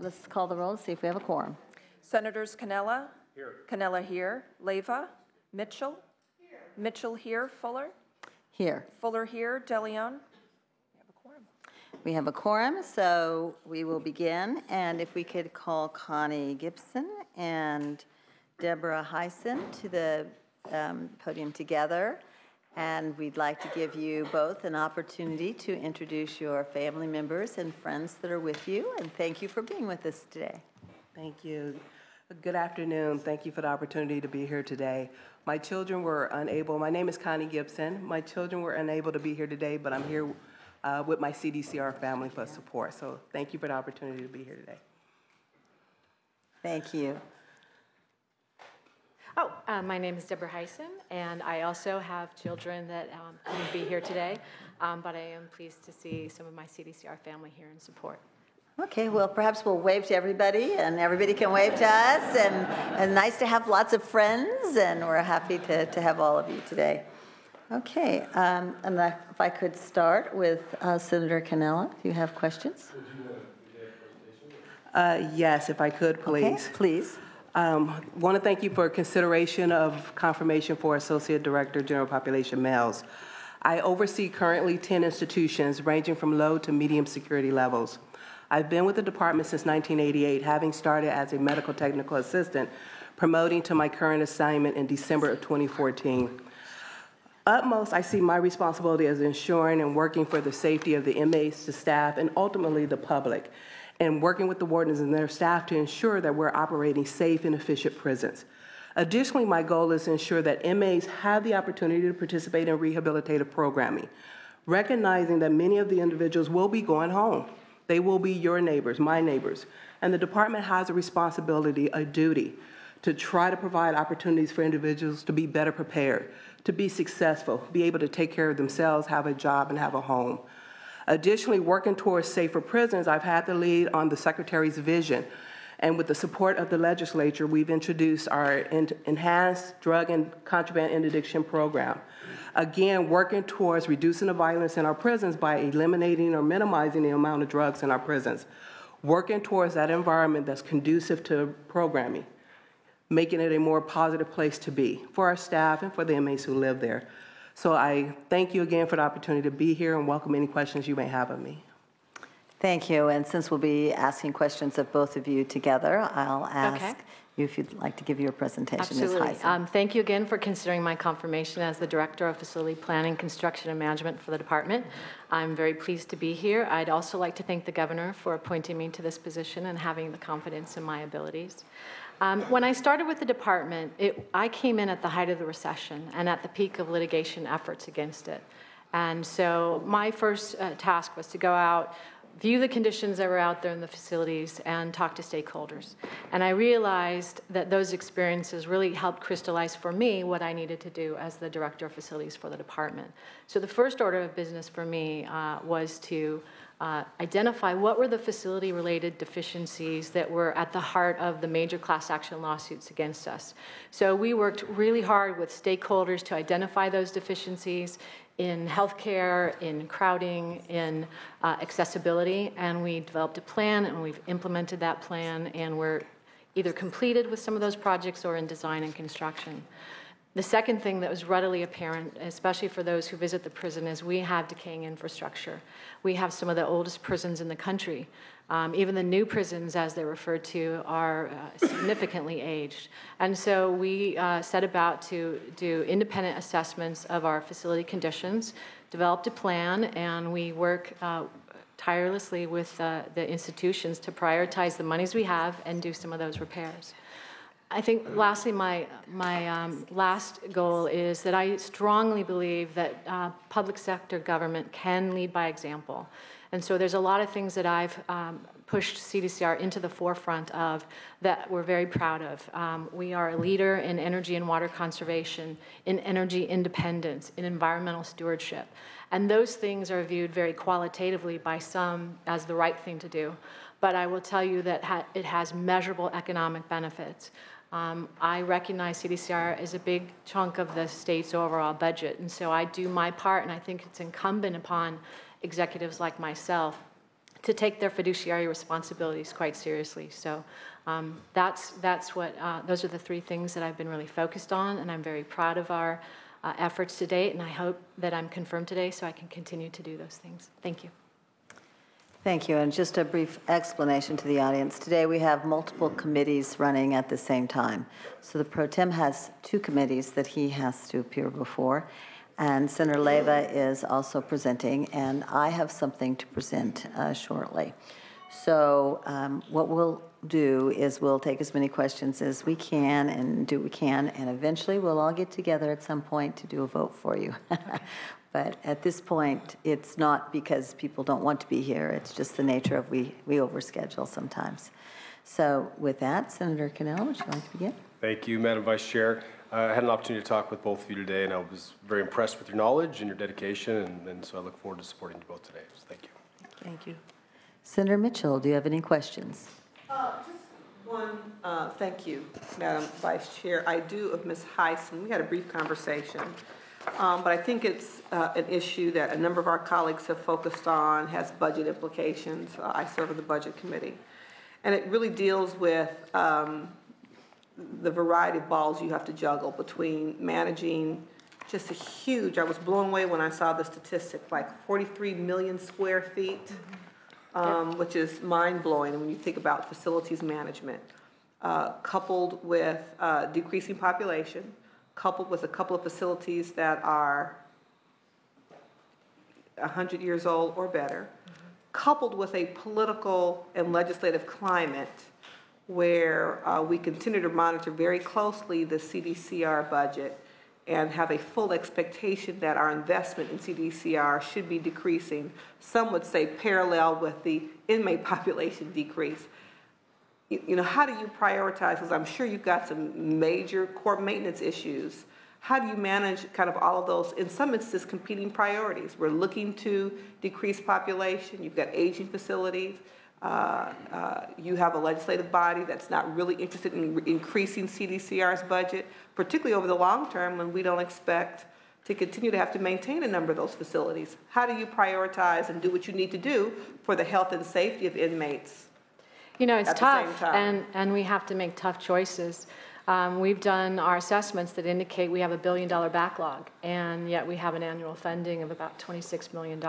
Let's call the roll and see if we have a quorum. Senators Cannella? Here. Cannella here. Leyva? Mitchell? Here. Mitchell here. Fuller? Here. Fuller here. DeLeon? We have a quorum. We have a quorum, so we will begin. And if we could call Connie Gibson and Deborah Hyson to the podium together. And we'd like to give you both an opportunity to introduce your family members and friends that are with you. And thank you for being with us today. Thank you. Good afternoon. Thank you for the opportunity to be here today. My children were unable. My name is Connie Gibson. My children were unable to be here today, but I'm here with my CDCR family for support. So thank you for the opportunity to be here today. Thank you. My name is Deborah Hyson, and I also have children that couldn't be here today, but I am pleased to see some of my CDCR family here in support. Okay, well, perhaps we'll wave to everybody, and everybody can wave to us, and nice to have lots of friends, and we're happy to have all of you today. Okay, and if I could start with Senator Cannella, if you have questions. Yes, if I could, please. Okay, please. Want to thank you for consideration of confirmation for Associate Director, General Population Males. I oversee currently 10 institutions ranging from low to medium security levels. I've been with the department since 1988, having started as a medical technical assistant, promoting to my current assignment in December of 2014. Utmost, I see my responsibility as ensuring and working for the safety of the inmates, the staff, and ultimately the public, and working with the wardens and their staff to ensure that we're operating safe and efficient prisons. Additionally, my goal is to ensure that inmates have the opportunity to participate in rehabilitative programming, recognizing that many of the individuals will be going home. They will be your neighbors, my neighbors, and the department has a responsibility, a duty, to try to provide opportunities for individuals to be better prepared, to be successful, be able to take care of themselves, have a job, and have a home. Additionally, working towards safer prisons, I've had the lead on the Secretary's vision. And with the support of the legislature, we've introduced our enhanced drug and contraband interdiction program. Again, working towards reducing the violence in our prisons by eliminating or minimizing the amount of drugs in our prisons. Working towards that environment that's conducive to programming, making it a more positive place to be for our staff and for the inmates who live there. So I thank you again for the opportunity to be here and welcome any questions you may have of me. Thank you. And since we'll be asking questions of both of you together, I'll ask you if you'd like to give your presentation. Absolutely. Thank you again for considering my confirmation as the Director of Facility Planning, Construction, and Management for the department. I'm very pleased to be here. I'd also like to thank the Governor for appointing me to this position and having the confidence in my abilities. When I started with the department, I came in at the height of the recession and at the peak of litigation efforts against it. And so my first task was to go out, view the conditions that were out there in the facilities, and talk to stakeholders. And I realized that those experiences really helped crystallize for me what I needed to do as the Director of Facilities for the department. So the first order of business for me was to identify what were the facility-related deficiencies that were at the heart of the major class action lawsuits against us. So we worked really hard with stakeholders to identify those deficiencies in healthcare, in crowding, in accessibility, and we developed a plan, and we've implemented that plan, and we're either completed with some of those projects or in design and construction. The second thing that was readily apparent, especially for those who visit the prison, is we have decaying infrastructure. We have some of the oldest prisons in the country. Even the new prisons, as they're referred to, are significantly aged. And so we set about to do independent assessments of our facility conditions, developed a plan, and we work tirelessly with the institutions to prioritize the monies we have and do some of those repairs. I think lastly, my last goal is that I strongly believe that public sector government can lead by example. And so there's a lot of things that I've pushed CDCR into the forefront of that we're very proud of. We are a leader in energy and water conservation, in energy independence, in environmental stewardship. And those things are viewed very qualitatively by some as the right thing to do. But I will tell you that it has measurable economic benefits. I recognize CDCR is a big chunk of the state's overall budget, and so I do my part, and I think it's incumbent upon executives like myself to take their fiduciary responsibilities quite seriously. So that's what, those are the three things that I've been really focused on, and I'm very proud of our efforts to date, and I hope that I'm confirmed today so I can continue to do those things. Thank you. Thank you, and just a brief explanation to the audience. Today we have multiple committees running at the same time. So the Pro Tem has 2 committees that he has to appear before, and Senator Leyva is also presenting, and I have something to present shortly. So what we'll do is we'll take as many questions as we can and do what we can, and eventually we'll all get together at some point to do a vote for you. But at this point, it's not because people don't want to be here. It's just the nature of we overschedule sometimes. So with that, Senator Cannella, would you like to begin? Thank you, Madam Vice Chair. I had an opportunity to talk with both of you today, and I was very impressed with your knowledge and your dedication, and so I look forward to supporting you both today. So thank you. Thank you. Senator Mitchell, do you have any questions? Just one, thank you, Madam Vice Chair. I do of Ms. Hyson. We had a brief conversation, but I think it's an issue that a number of our colleagues have focused on, has budget implications. I serve on the Budget Committee. And it really deals with the variety of balls you have to juggle between managing just a huge, I was blown away when I saw the statistic, like 43 million square feet. Which is mind-blowing when you think about facilities management, coupled with decreasing population, coupled with a couple of facilities that are 100 years old or better, coupled with a political and legislative climate where we continue to monitor very closely the CDCR budget and have a full expectation that our investment in CDCR should be decreasing. Some would say parallel with the inmate population decrease. You know, how do you prioritize? Because I'm sure you've got some major core maintenance issues. How do you manage kind of all of those, in some instances, competing priorities? We're looking to decrease population. You've got aging facilities. You have a legislative body that's not really interested in increasing CDCR's budget, particularly over the long term when we don't expect to continue to have to maintain a number of those facilities. How do you prioritize and do what you need to do for the health and safety of inmates? You know, it's tough, and we have to make tough choices. We've done our assessments that indicate we have a $1 billion backlog, and yet we have an annual funding of about $26 million.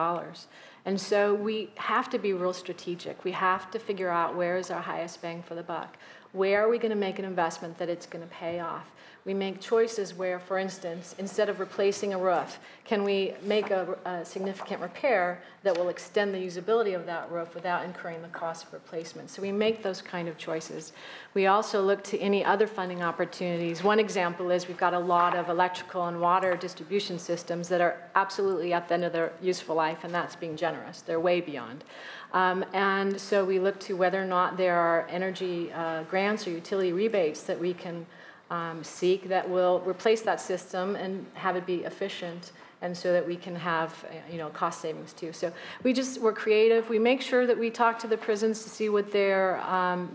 And so we have to be real strategic. We have to figure out where is our highest bang for the buck. Where are we going to make an investment that it's going to pay off? We make choices where, for instance, instead of replacing a roof, can we make a significant repair that will extend the usability of that roof without incurring the cost of replacement? So we make those kind of choices. We also look to any other funding opportunities. One example is we've got a lot of electrical and water distribution systems that are absolutely at the end of their useful life, and that's being generous. They're way beyond. And so we look to whether or not there are energy grants or utility rebates that we can seek that will replace that system and have it be efficient, and so that we can have, you know, cost savings too. So we're creative. We make sure that we talk to the prisons to see what their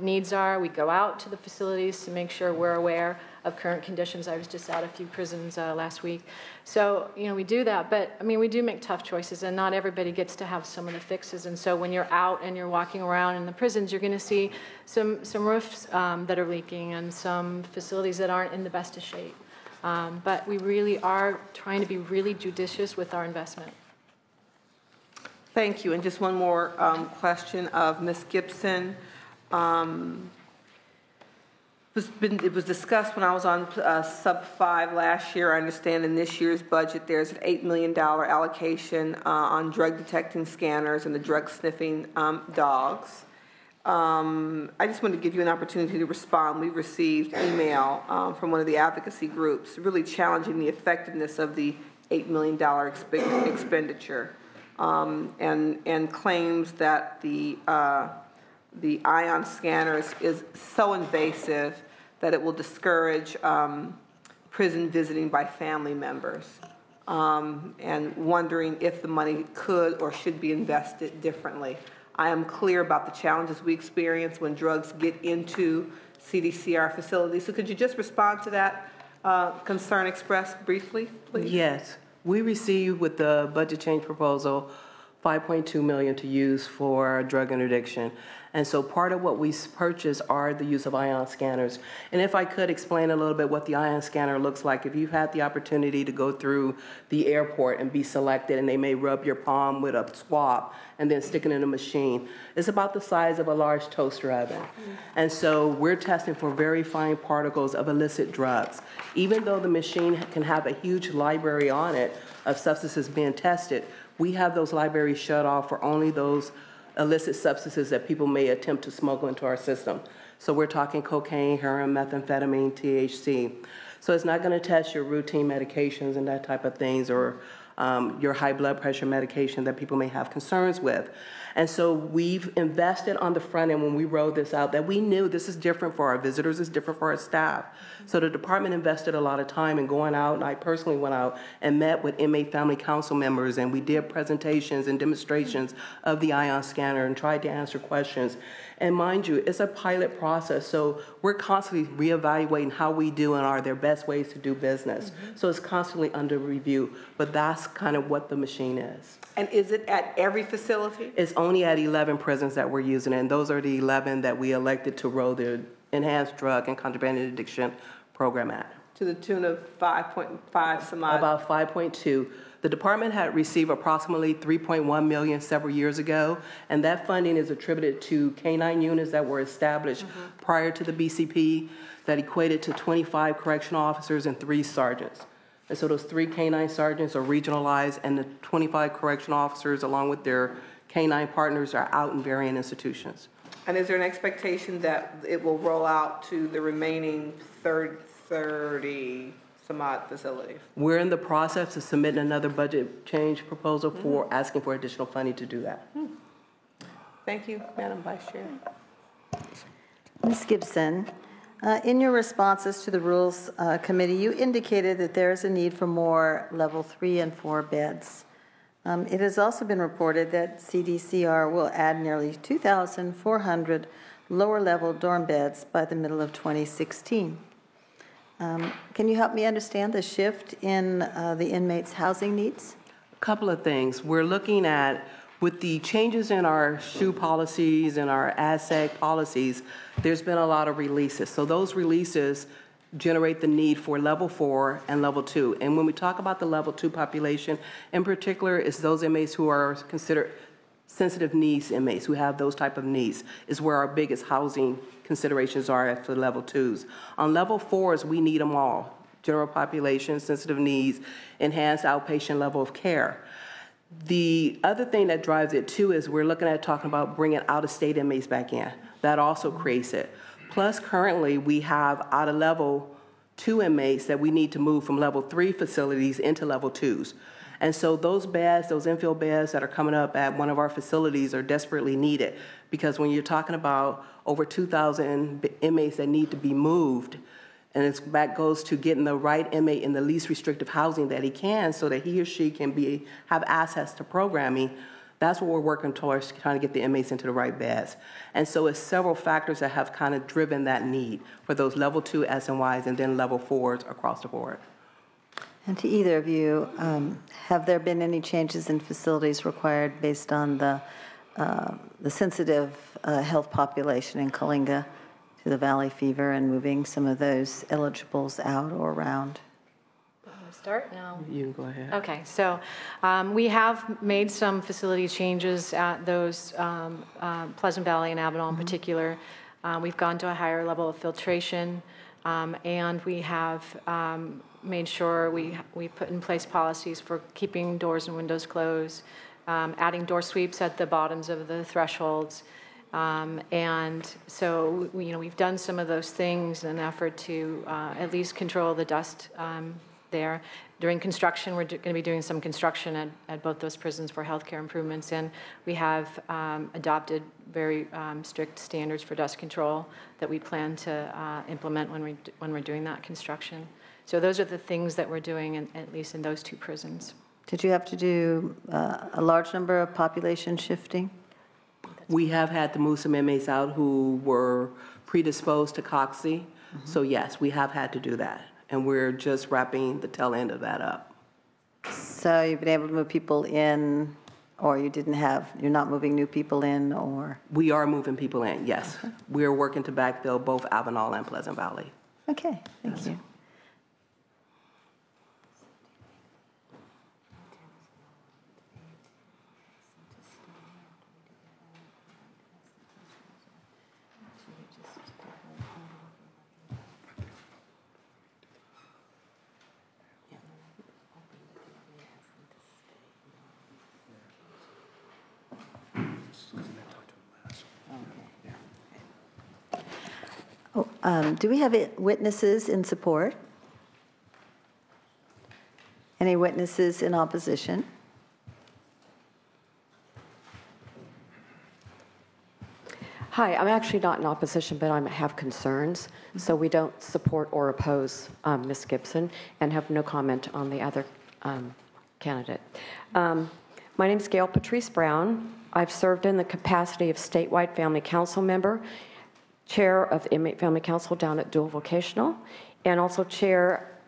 needs are. We go out to the facilities to make sure we're aware of current conditions. I was just at a few prisons last week. So, you know, we do that, but I mean, we do make tough choices, and not everybody gets to have some of the fixes. And so when you're out and you're walking around in the prisons, you're going to see some roofs that are leaking and some facilities that aren't in the best of shape. But we really are trying to be really judicious with our investment. Thank you. And just one more question of Ms. Gibson. It was discussed when I was on sub 5 last year. I understand in this year's budget there's an $8 million allocation on drug detecting scanners and the drug sniffing dogs. I just wanted to give you an opportunity to respond. We received email from one of the advocacy groups really challenging the effectiveness of the $8 million expenditure and claims that the ion scanner is so invasive that it will discourage prison visiting by family members, and wondering if the money could or should be invested differently. I am clear about the challenges we experience when drugs get into CDCR facilities. So could you just respond to that concern expressed briefly, please? Yes. We received with the budget change proposal $5.2 million to use for drug interdiction. And so part of what we purchase are the use of ion scanners. And if I could explain a little bit what the ion scanner looks like, if you've had the opportunity to go through the airport and be selected, and they may rub your palm with a swab and then stick it in a machine, it's about the size of a large toaster oven. And so we're testing for very fine particles of illicit drugs. Even though the machine can have a huge library on it of substances being tested, we have those libraries shut off for only those illicit substances that people may attempt to smuggle into our system. So we're talking cocaine, heroin, methamphetamine, THC. So it's not going to test your routine medications and that type of things, or your high blood pressure medication that people may have concerns with. And so we've invested on the front end when we rolled this out that we knew this is different for our visitors, it's different for our staff. So the department invested a lot of time in going out, and I personally went out and met with inmate family council members, and we did presentations and demonstrations of the ion scanner and tried to answer questions. And mind you, it's a pilot process, so we're constantly reevaluating how we do and are there best ways to do business. So it's constantly under review, but that's kind of what the machine is. And is it at every facility? It's only at 11 prisons that we're using it, and those are the 11 that we elected to roll the Enhanced Drug and Contraband Addiction Program at. To the tune of 5.5 some odd? About 5.2. The department had received approximately $3.1 million several years ago, and that funding is attributed to K-9 units that were established prior to the BCP that equated to 25 correctional officers and 3 sergeants. And so those 3 K-9 sergeants are regionalized, and the 25 correctional officers, along with their K-9 partners, are out in varying institutions. And is there an expectation that it will roll out to the remaining 30 some odd facilities? We're in the process of submitting another budget change proposal for asking for additional funding to do that. Thank you, Madam Vice Chair. Ms. Gibson, in your responses to the Rules Committee, you indicated that there is a need for more level 3 and 4 beds. It has also been reported that CDCR will add nearly 2,400 lower-level dorm beds by the middle of 2016. Can you help me understand the shift in the inmates' housing needs? A couple of things. We're looking at, with the changes in our SHU policies and our ASAG policies, there's been a lot of releases. So those releases generate the need for level 4 and level 2. And when we talk about the level 2 population, in particular, it's those inmates who are considered sensitive needs inmates, who have those type of needs, is where our biggest housing considerations are for level 2s. On level 4s, we need them all: general population, sensitive needs, enhanced outpatient level of care. The other thing that drives it too is we're looking at talking about bringing out-of-state inmates back in. That also creates it. Plus, currently, we have out of level 2 inmates that we need to move from level 3 facilities into level 2s. And so those beds, those infill beds that are coming up at one of our facilities are desperately needed, because when you're talking about over 2,000 inmates that need to be moved, and that goes to getting the right inmate in the least restrictive housing that he can, so that he or she can have access to programming. That's what we're working towards, trying to get the inmates into the right beds. And so it's several factors that have kind of driven that need for those level 2 SNYs and then level 4s across the board. And to either of you, have there been any changes in facilities required based on the sensitive health population in Coalinga to the Valley Fever and moving some of those eligibles out or around? Start now. You can go ahead. Okay, so we have made some facility changes at those Pleasant Valley and Avenal in particular. We've gone to a higher level of filtration, and we have made sure we put in place policies for keeping doors and windows closed, adding door sweeps at the bottoms of the thresholds. And so, we've done some of those things in an effort to at least control the dust there. During construction, we're going to be doing some construction at both those prisons for healthcare improvements, and we have adopted very strict standards for dust control that we plan to implement when we're doing that construction. So those are the things that we're doing, at least in those 2 prisons. Did you have to do a large number of population shifting? We have had to move some inmates out who were predisposed to COXI. So yes, we have had to do that. And we're just wrapping the tail end of that up. So you've been able to move people in or you're not moving new people in, or? We are moving people in, yes. We're working to backfill both Avenal and Pleasant Valley. Okay, thank you. Do we have witnesses in support? Any witnesses in opposition? Hi, I'm actually not in opposition, but I have concerns. So we don't support or oppose Ms. Gibson and have no comment on the other candidate. My name is Gail Patrice Brown. I've served in the capacity of statewide family council member, chair of the Inmate Family Council down at Dual Vocational, and also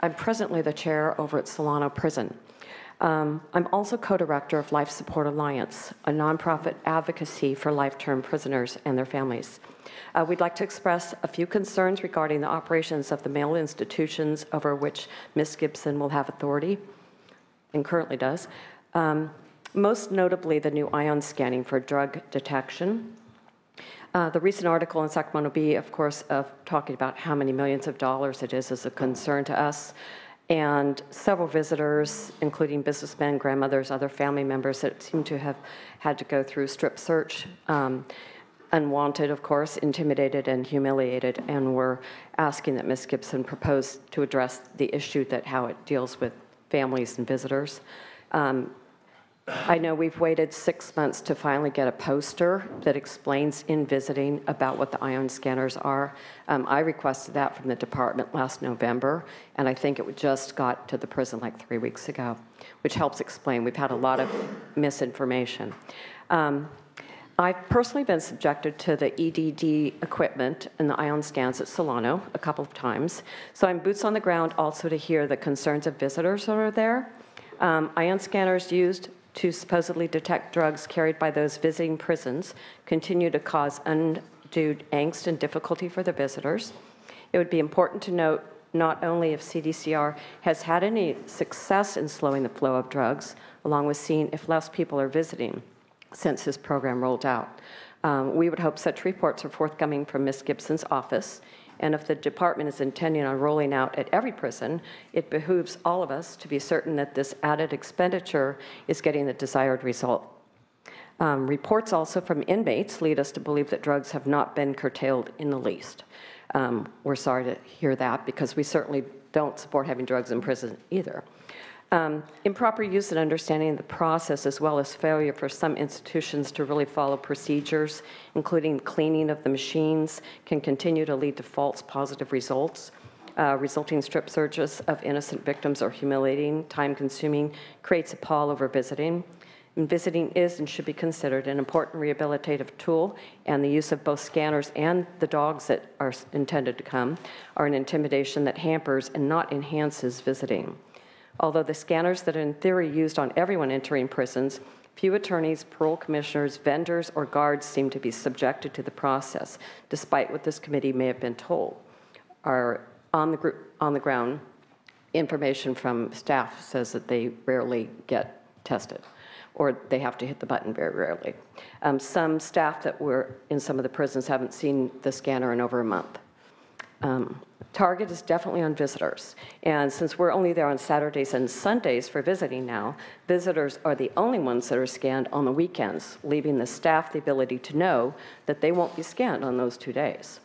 I'm presently the chair over at Solano Prison. I'm also co-director of Life Support Alliance, a nonprofit advocacy for life-term prisoners and their families. We'd like to express a few concerns regarding the operations of the male institutions over which Ms. Gibson will have authority, and currently does. Most notably, the new ion scanning for drug detection. The recent article in Sacramento Bee, of course, talking about how many millions of dollars it is a concern to us. And several visitors, including businessmen, grandmothers, other family members that seem to have had to go through strip search, unwanted, of course, intimidated and humiliated, and we're asking that Ms. Gibson propose to address the issue how it deals with families and visitors. I know we've waited 6 months to finally get a poster that explains in visiting about what the ion scanners are. I requested that from the department last November, and I think it just got to the prison like 3 weeks ago, which helps explain. We've had a lot of misinformation. I've personally been subjected to the EDD equipment and the ion scans at Solano a couple of times, so I'm boots on the ground also to hear the concerns of visitors that are there. Ion scanners used to supposedly detect drugs carried by those visiting prisons continue to cause undue angst and difficulty for the visitors. It would be important to note not only if CDCR has had any success in slowing the flow of drugs, along with seeing if less people are visiting since this program rolled out. We would hope such reports are forthcoming from Ms. Gibson's office, and if the department is intending on rolling out at every prison, it behooves all of us to be certain that this added expenditure is getting the desired result. Reports also from inmates lead us to believe that drugs have not been curtailed in the least. We're sorry to hear that because we certainly don't support having drugs in prison either. Improper use and understanding of the process, as well as failure for some institutions to really follow procedures, including cleaning of the machines, can continue to lead to false positive results. Resulting strip searches of innocent victims are humiliating, time-consuming, creates a pall over visiting. And visiting is and should be considered an important rehabilitative tool, and the use of both scanners and the dogs that are intended to come are an intimidation that hampers and not enhances visiting. Although the scanners that are in theory used on everyone entering prisons, few attorneys, parole commissioners, vendors, or guards seem to be subjected to the process, despite what this committee may have been told. Our on the ground information from staff says that they rarely get tested, or they have to hit the button very rarely. Some staff that were in some of the prisons haven't seen the scanner in over a month. Target is definitely on visitors, and since we're only there on Saturdays and Sundays for visiting now, visitors are the only ones that are scanned on the weekends, leaving the staff the ability to know that they won't be scanned on those 2 days.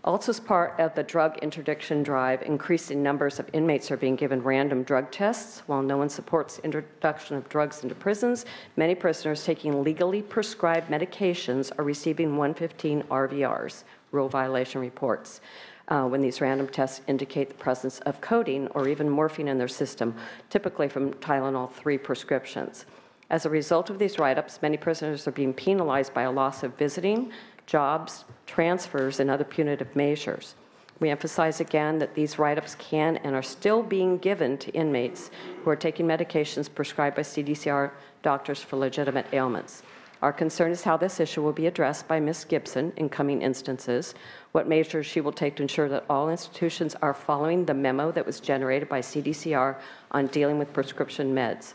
Also, as part of the drug interdiction drive, increasing numbers of inmates are being given random drug tests. While no one supports the introduction of drugs into prisons, many prisoners taking legally prescribed medications are receiving 115 RVRs, rule violation reports, when these random tests indicate the presence of codeine or even morphine in their system, typically from Tylenol 3 prescriptions. As a result of these write-ups, many prisoners are being penalized by a loss of visiting, jobs, transfers, and other punitive measures. We emphasize again that these write-ups can and are still being given to inmates who are taking medications prescribed by CDCR doctors for legitimate ailments. Our concern is how this issue will be addressed by Ms. Gibson in coming instances, what measures she will take to ensure that all institutions are following the memo that was generated by CDCR on dealing with prescription meds,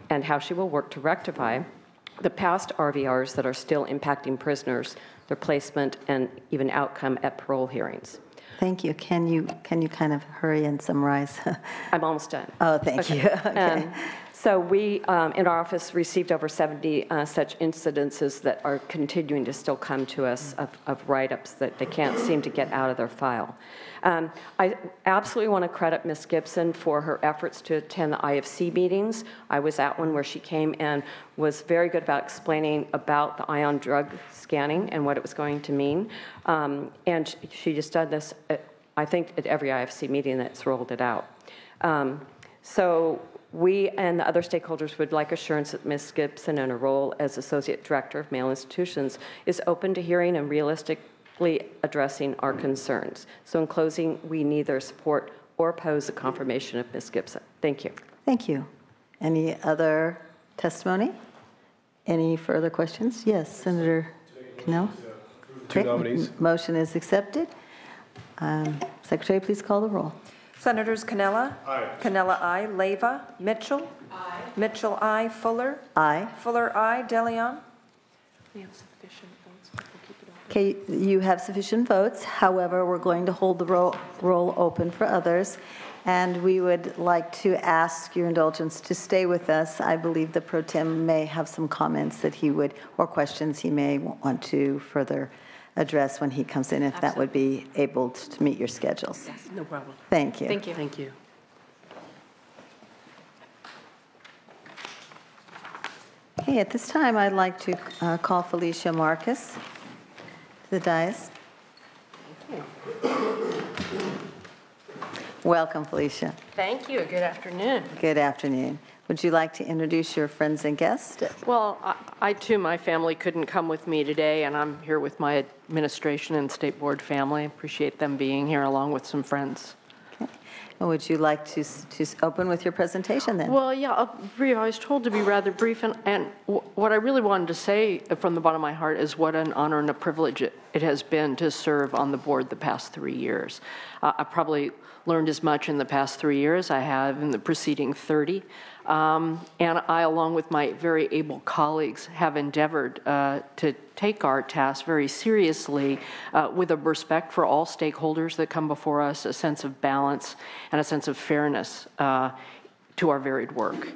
and how she will work to rectify the past RVRs that are still impacting prisoners, their placement, and even outcome at parole hearings. Thank you. Can you kind of hurry and summarize? I'm almost done. Oh, thank you. Okay. So we, in our office, received over 70 such incidences that are continuing to still come to us of write-ups that they can't seem to get out of their file. I absolutely want to credit Ms. Gibson for her efforts to attend the IFC meetings. I was at one where she came and was very good about explaining about the ion drug scanning and what it was going to mean. And she just done this, I think, at every IFC meeting that's rolled it out. So we and the other stakeholders would like assurance that Ms. Gibson, in her role as Associate Director of Male Institutions, is open to hearing and realistically addressing our concerns. So in closing, we neither support or oppose the confirmation of Ms. Gibson. Thank you. Thank you. Any other testimony? Any further questions? Yes, Senator Cannella. Two nominees. Motion is accepted. Secretary, please call the roll. Senators Cannella? Aye. Cannella, aye. Leyva? Mitchell? Aye. Mitchell, aye. Fuller? Aye. Fuller, aye. DeLeon? We have sufficient votes. We'll keep it open. Okay, you have sufficient votes. However, we're going to hold the roll open for others. And we would like to ask your indulgence to stay with us. I believe the Pro Tem may have some comments that he would, or questions he may want to further address when he comes in, if that would be able to meet your schedules. Yes, no problem. Thank you. Thank you. Thank you. Okay, at this time, I'd like to call Felicia Marcus to the dais. Welcome, Felicia. Thank you. Good afternoon. Good afternoon. Would you like to introduce your friends and guests? Well, I too, my family couldn't come with me today, and I'm here with my administration and state board family. I appreciate them being here along with some friends. Okay. And would you like to open with your presentation then? Well, yeah, brief. I was told to be rather brief, and what I really wanted to say from the bottom of my heart is what an honor and a privilege it has been to serve on the board the past 3 years. I probably learned as much in the past 3 years I have in the preceding 30. And I, along with my very able colleagues, have endeavored to take our task very seriously with a respect for all stakeholders that come before us, a sense of balance, and a sense of fairness to our varied work,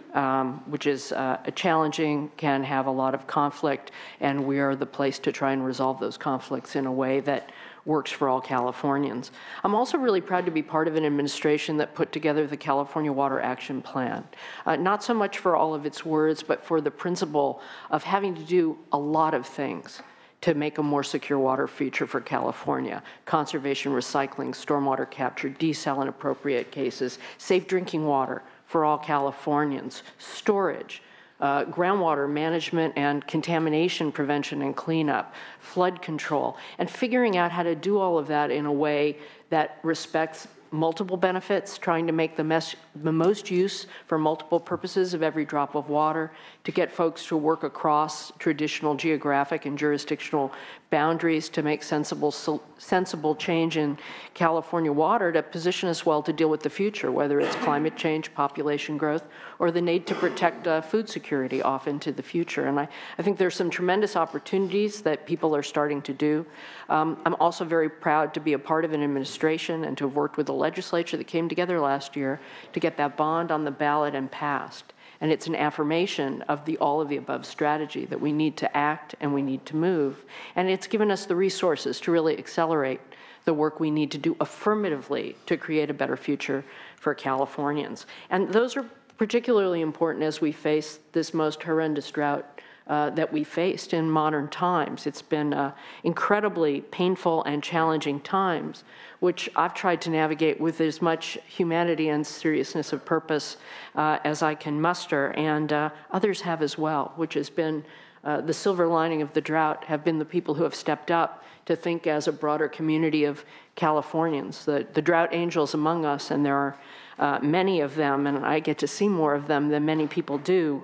which is challenging, can have a lot of conflict, and we are the place to try and resolve those conflicts in a way that works for all Californians. I'm also really proud to be part of an administration that put together the California Water Action Plan, not so much for all of its words, but for the principle of having to do a lot of things to make a more secure water future for California: conservation, recycling, stormwater capture, desal in appropriate cases, safe drinking water for all Californians, storage, groundwater management and contamination prevention and cleanup, flood control, and figuring out how to do all of that in a way that respects multiple benefits, trying to make the most use for multiple purposes of every drop of water, to get folks to work across traditional geographic and jurisdictional boundaries to make sensible change in California water to position us well to deal with the future, whether it's climate change, population growth, or the need to protect food security off into the future. And I think there's some tremendous opportunities that people are starting to do. I'm also very proud to be a part of an administration and to have worked with the legislature that came together last year to get that bond on the ballot and passed. And it's an affirmation of the all of the above strategy that we need to act and we need to move. And it's given us the resources to really accelerate the work we need to do affirmatively to create a better future for Californians. And those are particularly important as we face this most horrendous drought that we faced in modern times. It's been incredibly painful and challenging times, which I've tried to navigate with as much humanity and seriousness of purpose as I can muster, and others have as well, which has been the silver lining of the drought have been the people who have stepped up to think as a broader community of Californians. The drought angels among us, and there are many of them, and I get to see more of them than many people do.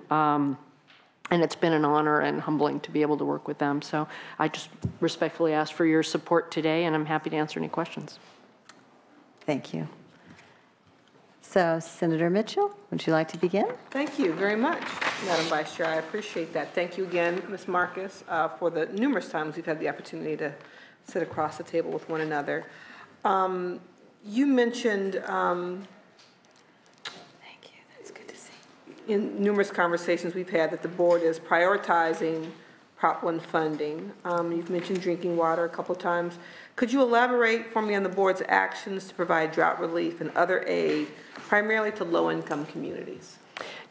And it's been an honor and humbling to be able to work with them. So I just respectfully ask for your support today, and I'm happy to answer any questions. Thank you. So, Senator Mitchell, would you like to begin? Thank you very much, Madam Vice Chair. I appreciate that. Thank you again, Ms. Marcus, for the numerous times we've had the opportunity to sit across the table with one another. You mentioned in numerous conversations we've had that the board is prioritizing Prop 1 funding. You've mentioned drinking water a couple times. Could you elaborate for me on the board's actions to provide drought relief and other aid, primarily to low-income communities?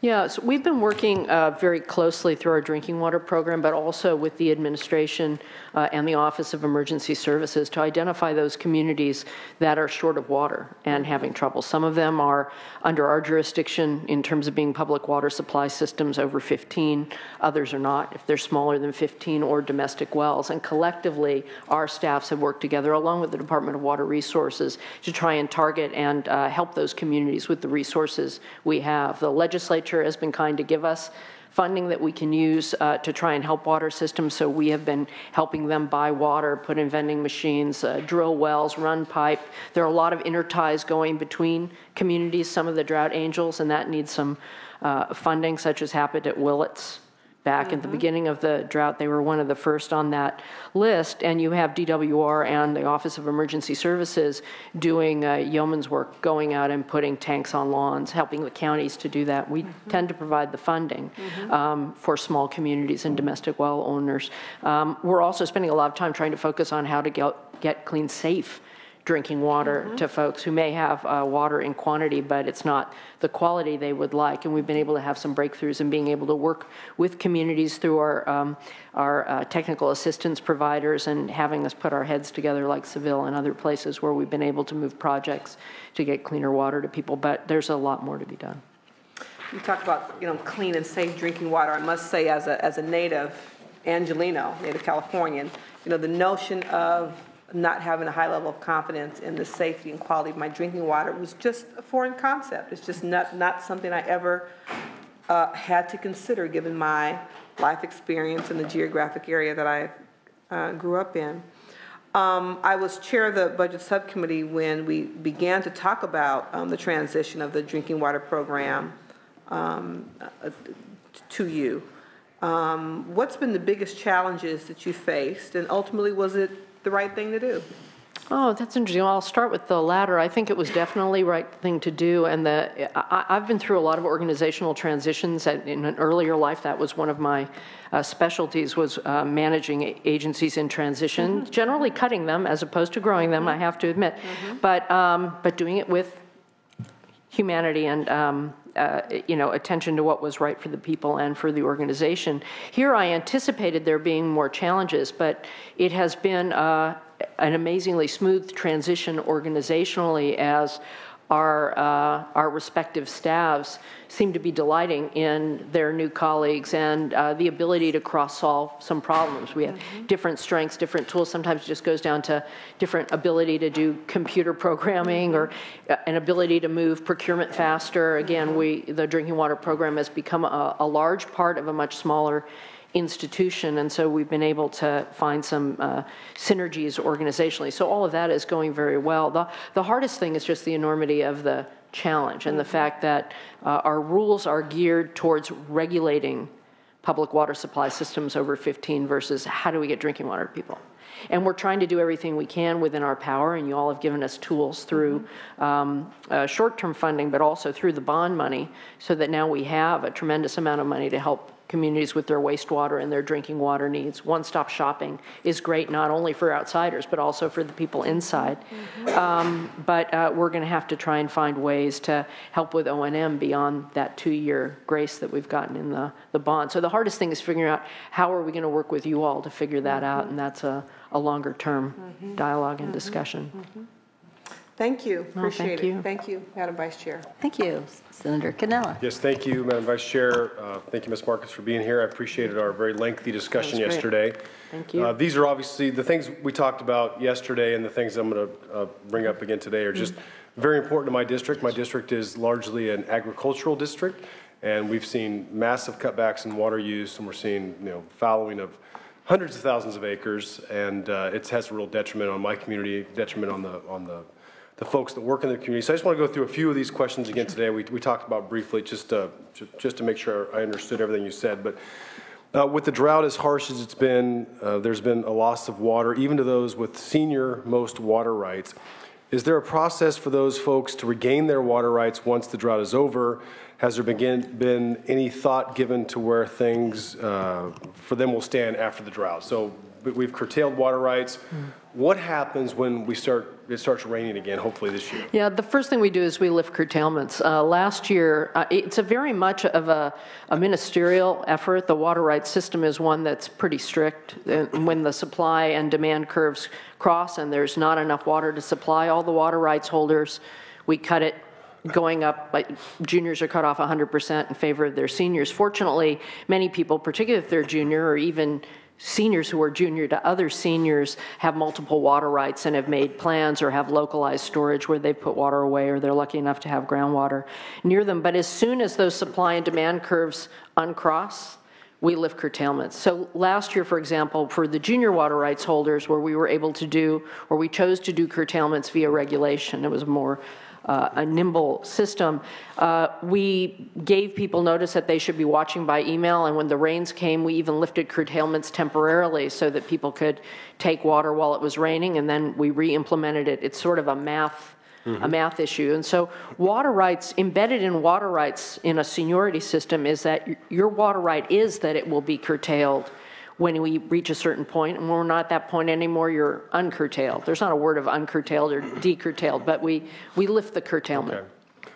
Yeah, so we've been working very closely through our drinking water program, but also with the administration and the Office of Emergency Services to identify those communities that are short of water and having trouble. Some of them are under our jurisdiction in terms of being public water supply systems over 15. Others are not, if they're smaller than 15 or domestic wells. And collectively, our staffs have worked together along with the Department of Water Resources to try and target and help those communities with the resources we have. The legislature has been kind to give us funding that we can use to try and help water systems. So we have been helping them buy water, put in vending machines, drill wells, run pipe. There are a lot of interties going between communities, some of the drought angels, and that needs some funding, such as happened at Willits. Back at the beginning of the drought, they were one of the first on that list, and you have DWR and the Office of Emergency Services doing yeoman's work, going out and putting tanks on lawns, helping the counties to do that. We tend to provide the funding for small communities and domestic well owners. We're also spending a lot of time trying to focus on how to get clean, safe drinking water to folks who may have water in quantity, but it's not the quality they would like. And we've been able to have some breakthroughs in being able to work with communities through our technical assistance providers and having us put our heads together like Seville and other places where we've been able to move projects to get cleaner water to people. But there's a lot more to be done. You talked about, clean and safe drinking water. I must say, as a native Angelino, native Californian, the notion of not having a high level of confidence in the safety and quality of my drinking water was just a foreign concept. It's just not something I ever had to consider given my life experience in the geographic area that I grew up in. I was chair of the budget subcommittee when we began to talk about the transition of the drinking water program to you. What's been the biggest challenges that you faced, and ultimately was it the right thing to do? Oh, that's interesting. Well, I'll start with the latter. I think it was definitely the right thing to do. And I've been through a lot of organizational transitions. In an earlier life, that was one of my specialties, was managing agencies in transition, generally cutting them as opposed to growing them, I have to admit. But doing it with humanity and attention to what was right for the people and for the organization. Here I anticipated there being more challenges, but it has been an amazingly smooth transition organizationally as our respective staffs seem to be delighting in their new colleagues and the ability to cross-solve some problems. We have different strengths, different tools. Sometimes it just goes down to different ability to do computer programming or an ability to move procurement faster. Again, the drinking water program has become a large part of a much smaller institution, and so we've been able to find some synergies organizationally. So all of that is going very well. The hardest thing is just the enormity of the challenge and the fact that our rules are geared towards regulating public water supply systems over 15 versus how do we get drinking water to people. And we're trying to do everything we can within our power, and you all have given us tools through short-term funding, but also through the bond money, so that now we have a tremendous amount of money to help communities with their wastewater and their drinking water needs. One-stop shopping is great not only for outsiders, but also for the people inside. But we're going to have to try and find ways to help with O&M beyond that 2-year grace that we've gotten in the bond. So the hardest thing is figuring out how are we going to work with you all to figure that out, and that's a longer-term dialogue and discussion. Thank you, appreciate you. it. Thank you, Madam Vice Chair. Thank you. Senator Cannella. Yes, thank you, Madam Vice Chair. Thank you, Ms. Marcus, for being here. I appreciated our very lengthy discussion That was great. yesterday. Thank you. These are obviously the things we talked about yesterday, and the things I'm going to bring up again today are just very important to my district. My district is largely an agricultural district, and we've seen massive cutbacks in water use, and we're seeing fallowing of hundreds of thousands of acres, and it has a real detriment on my community, detriment on the folks that work in the community. So I just want to go through a few of these questions again today. We talked about briefly just to make sure I understood everything you said. But with the drought as harsh as it's been, there's been a loss of water, even to those with senior most water rights. Is there a process for those folks to regain their water rights once the drought is over? Has there been any thought given to where things for them will stand after the drought? So we've curtailed water rights. What happens when it starts raining again, hopefully this year? Yeah, the first thing we do is we lift curtailments. Last year, it's a very much of a ministerial effort. The water rights system is one that's pretty strict. When the supply and demand curves cross and there's not enough water to supply all the water rights holders, we cut it going up. Like juniors are cut off 100% in favor of their seniors. Fortunately, many people, particularly if they're junior or even seniors who are junior to other seniors, have multiple water rights and have made plans or have localized storage where they put water away, or they're lucky enough to have groundwater near them. But as soon as those supply and demand curves uncross, we lift curtailments. So last year, for example, for the junior water rights holders, where we were able to do, or we chose to do curtailments via regulation, it was more a nimble system. We gave people notice that they should be watching by email, and when the rains came, we even lifted curtailments temporarily so that people could take water while it was raining, and then we re-implemented it. It's sort of a math issue. And so water rights, embedded in water rights in a seniority system, is that your water right is that it will be curtailed when we reach a certain point, and when we're not at that point anymore, you're uncurtailed. There's not a word of uncurtailed or decurtailed, but we lift the curtailment. Okay.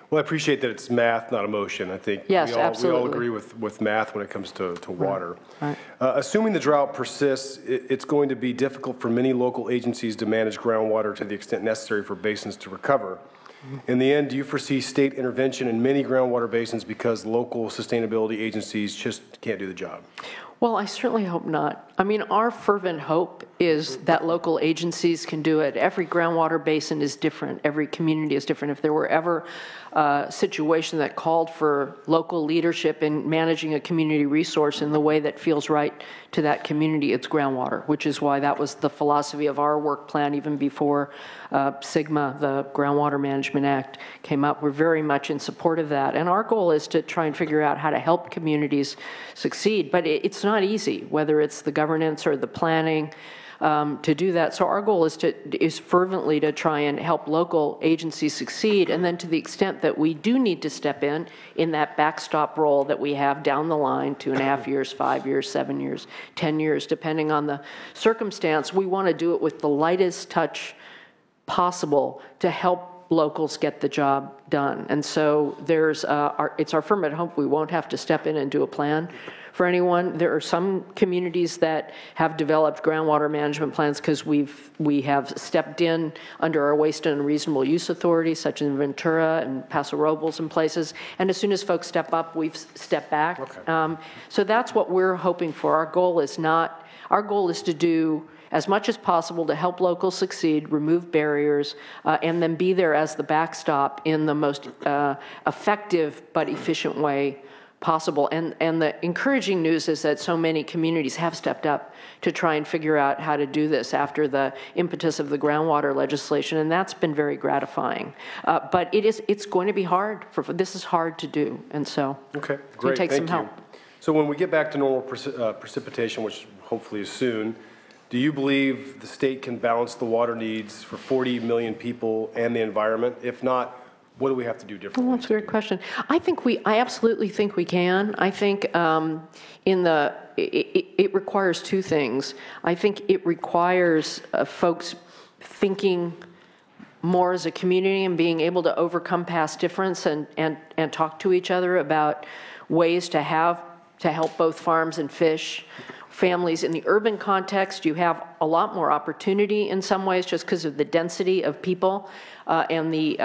Well, I appreciate that it's math, not emotion. I think yes, we all absolutely. agree with math when it comes to water. Right. Assuming the drought persists, it's going to be difficult for many local agencies to manage groundwater to the extent necessary for basins to recover. In the end, do you foresee state intervention in many groundwater basins because local sustainability agencies just can't do the job? Well, I certainly hope not. I mean, our fervent hope is that local agencies can do it. Every groundwater basin is different. Every community is different. If there were ever a situation that called for local leadership in managing a community resource in the way that feels right to that community, it's groundwater, which is why that was the philosophy of our work plan even before SGMA, the Groundwater Management Act, came up. We're very much in support of that. And our goal is to try and figure out how to help communities succeed. But it's not easy, whether it's the governance or the planning, to do that. So our goal is fervently to try and help local agencies succeed, and then to the extent that we do need to step in that backstop role that we have down the line, 2.5 years, 5 years, 7 years, 10 years, depending on the circumstance, we want to do it with the lightest touch possible to help locals get the job done. And so it's our fervent hope we won't have to step in and do a plan for anyone. There are some communities that have developed groundwater management plans because we have stepped in under our waste and unreasonable use authority, such as in Ventura and Paso Robles and places. And as soon as folks step up, we've stepped back. Okay. So that's what we're hoping for. Our goal is to do as much as possible to help locals succeed, remove barriers, and then be there as the backstop in the most effective but efficient way possible. And the encouraging news is that so many communities have stepped up to try and figure out how to do this after the impetus of the groundwater legislation, and that's been very gratifying. But it's going to be hard. This is hard to do, and so okay, great. It takes some help. So when we get back to normal precipitation, which hopefully is soon, do you believe the state can balance the water needs for 40 million people and the environment? If not, what do we have to do differently? Well, that's a great question. I absolutely think we can. I think it requires two things. I think it requires folks thinking more as a community and being able to overcome past difference and talk to each other about ways to help both farms and fish families in the urban context, you have a lot more opportunity in some ways just because of the density of people and the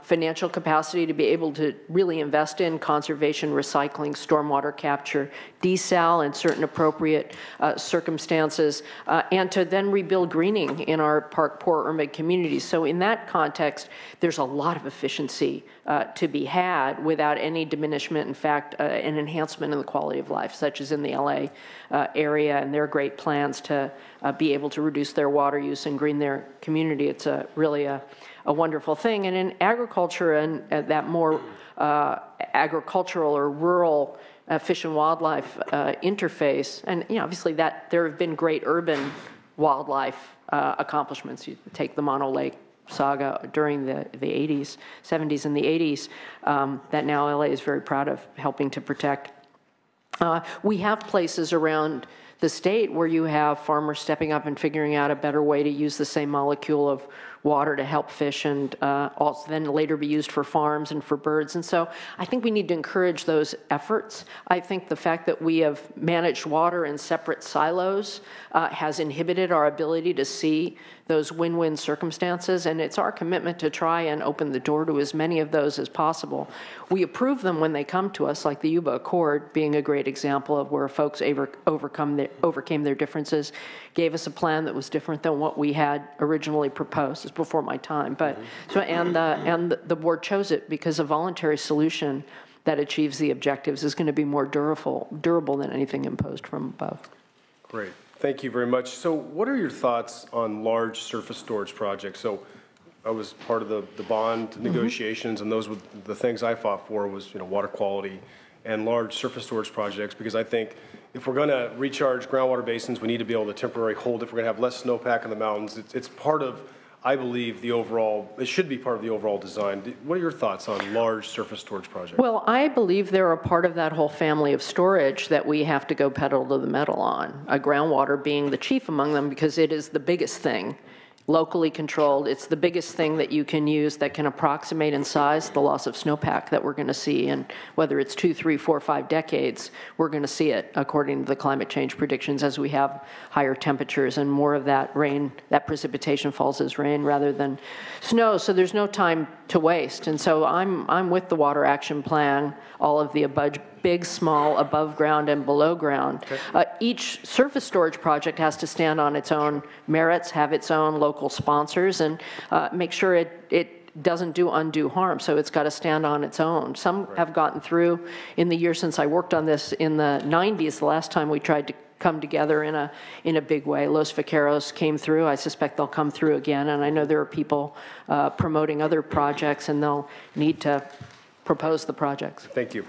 financial capacity to be able to really invest in conservation, recycling, stormwater capture, desal in certain appropriate circumstances, and to then rebuild greening in our park-poor urban communities. So in that context, there's a lot of efficiency to be had without any diminishment, in fact, an enhancement in the quality of life, such as in the LA area and their great plans to be able to reduce their water use and green their community. It's really a wonderful thing. And in agriculture and that more agricultural or rural fish and wildlife interface, and obviously that there have been great urban wildlife accomplishments. You take the Mono Lake saga during the 80s, 70s and the 80s that now LA is very proud of helping to protect. We have places around the state where you have farmers stepping up and figuring out a better way to use the same molecule of water to help fish and also then later be used for farms and for birds. And so I think we need to encourage those efforts. I think the fact that we have managed water in separate silos has inhibited our ability to see those win-win circumstances, and it's our commitment to try and open the door to as many of those as possible. We approve them when they come to us, like the Yuba Accord being a great example of where folks overcame their differences, gave us a plan that was different than what we had originally proposed. It's before my time, but and the board chose it because a voluntary solution that achieves the objectives is going to be more durable than anything imposed from above. Great. Thank you very much. So what are your thoughts on large surface storage projects? So I was part of the bond negotiations, and those were the things I fought for was water quality and large surface storage projects, because I think if we're going to recharge groundwater basins, we need to be able to temporarily hold it. If we're going to have less snowpack in the mountains, it's part of, I believe, the overall, it should be part of the overall design. What are your thoughts on large surface storage projects? Well, I believe they're a part of that whole family of storage that we have to go pedal to the metal on, groundwater being the chief among them because it is the biggest thing. Locally controlled, it's the biggest thing that you can use that can approximate in size the loss of snowpack that we're going to see. And whether it's 2, 3, 4, 5 decades, we're going to see it according to the climate change predictions as we have higher temperatures and more of that rain, that precipitation falls as rain rather than snow. So there's no time to waste. And so I'm with the Water Action Plan, all of the above, big, small, above ground and below ground. Okay. Each surface storage project has to stand on its own merits, have its own local sponsors, and make sure it doesn't do undue harm. So it's got to stand on its own. Some have gotten through in the years since I worked on this in the 90s, the last time we tried to come together in a big way. Los Vaqueros came through. I suspect they'll come through again. And I know there are people promoting other projects, and they'll need to propose the projects. Thank you.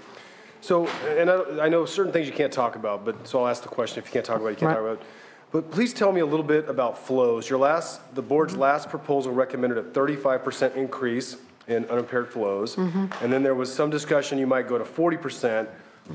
So, and I know certain things you can't talk about, but so I'll ask the question. If you can't talk about it, you can't talk about it. But please tell me a little bit about flows. The board's last proposal recommended a 35% increase in unimpaired flows. And then there was some discussion you might go to 40%.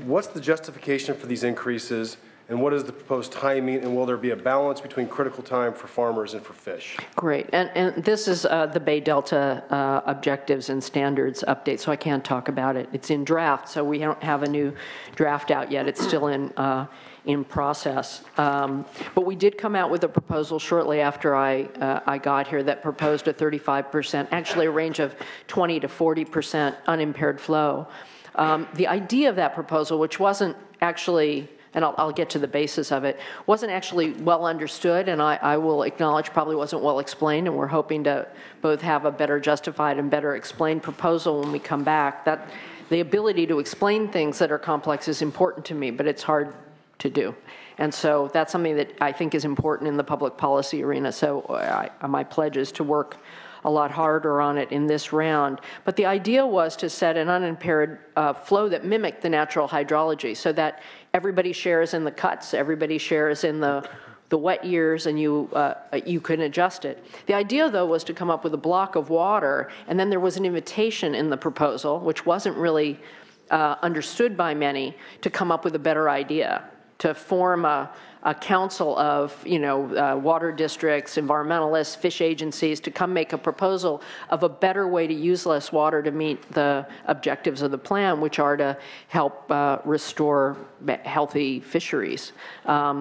What's the justification for these increases? And what is the proposed timing, and will there be a balance between critical time for farmers and for fish? Great, and this is the Bay Delta objectives and standards update, so I can't talk about it. It's in draft, so we don't have a new draft out yet. It's still in process. But we did come out with a proposal shortly after I got here that proposed a 35%, actually a range of 20 to 40% unimpaired flow. The idea of that proposal, which wasn't actually, and I'll get to the basis of it, wasn't actually well understood, and I will acknowledge probably wasn't well explained, and we're hoping to both have a better justified and better explained proposal when we come back. That the ability to explain things that are complex is important to me, but it's hard to do. And so that's something that I think is important in the public policy arena. So my pledge is to work a lot harder on it in this round. But the idea was to set an unimpaired flow that mimicked the natural hydrology so that everybody shares in the cuts, everybody shares in the wet years, and you can adjust it. The idea, though, was to come up with a block of water, and then there was an invitation in the proposal, which wasn't really understood by many, to come up with a better idea, to form a council of, water districts, environmentalists, fish agencies to come make a proposal of a better way to use less water to meet the objectives of the plan, which are to help restore healthy fisheries.